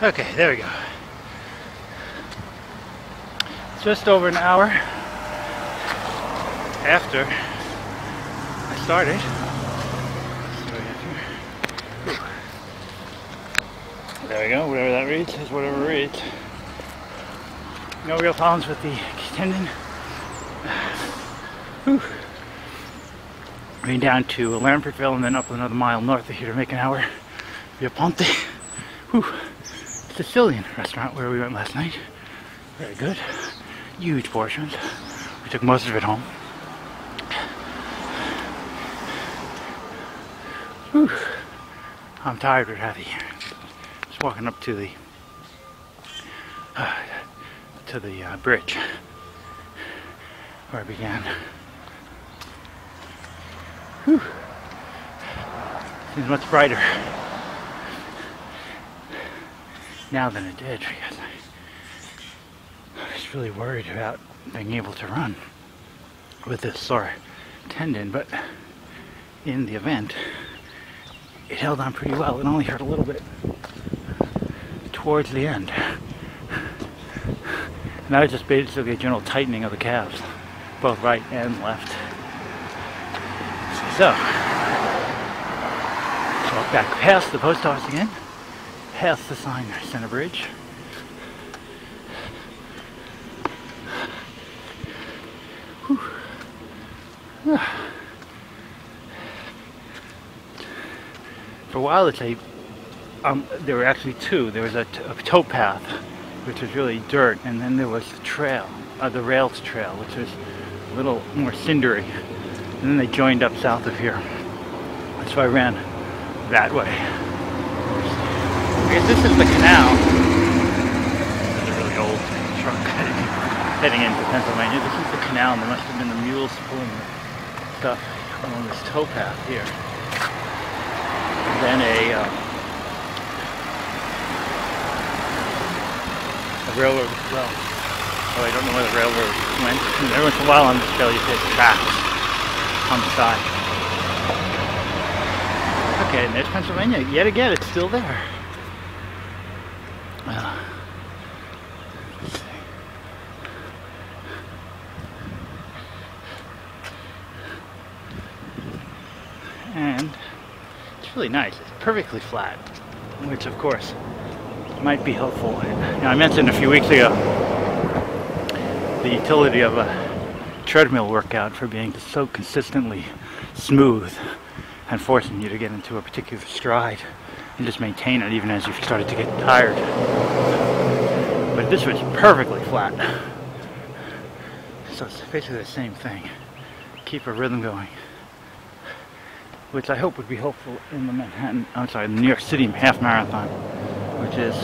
Okay, there we go. Just over an hour after I started. There we go, whatever that reads is whatever it reads. No real problems with the tendon. Whew. Going down to Lambertville and then up another mile north of here to make an hour via Ponte. Whew. Sicilian restaurant where we went last night. Very good. Huge portions. We took most of it home. Whew. I'm tired but happy. Just walking up to the bridge where I began. Whew. Seems much brighter now than it did because I was really worried about being able to run with this sore tendon, but in the event it held on pretty well. It only hurt a little bit towards the end. And that was just basically a general tightening of the calves, both right and left. So, walk back past the post office again, past the sign Center Bridge. Whew. For a while there were actually two. There was a towpath, which was really dirt, and then there was the trail, the rails trail, which was a little more cindery. And then they joined up south of here. So I ran that way. I guess this is the canal. It's a really old truck heading into Pennsylvania. This is the canal, and there must have been the mules pulling the stuff along this towpath here. And then a railroad as well. Oh, I don't know where the railroad went. And every once in a while on this trail you see tracks on the side. Okay, and there's Pennsylvania. Yet again, it's still there. Let's see. And it's really nice. It's perfectly flat, which of course might be helpful. I mentioned a few weeks ago the utility of a treadmill workout for being so consistently smooth and forcing you to get into a particular stride and just maintain it even as you've started to get tired. But this was perfectly flat. So it's basically the same thing. Keep a rhythm going, which I hope would be helpful in the the New York City half marathon, which is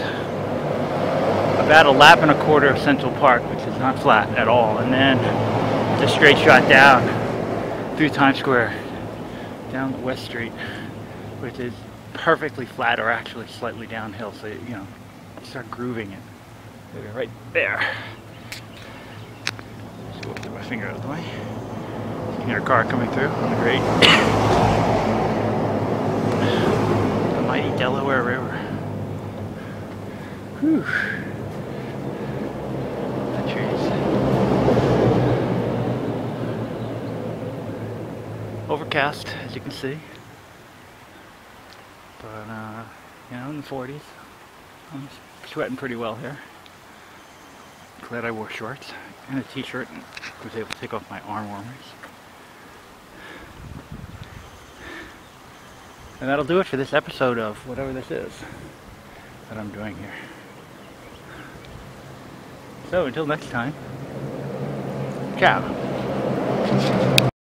about a lap and a quarter of Central Park, which is not flat at all, and then a straight shot down through Times Square, down West Street, which is perfectly flat or actually slightly downhill, so you start grooving it. Maybe right there. Just go get my finger out of the way. You can hear a car coming through on the grade. The mighty Delaware River. Whew. Overcast, as you can see, but in the 40s. I'm sweating pretty well here. Glad I wore shorts and a t-shirt and was able to take off my arm warmers. And that'll do it for this episode of whatever this is that I'm doing here. So until next time, ciao.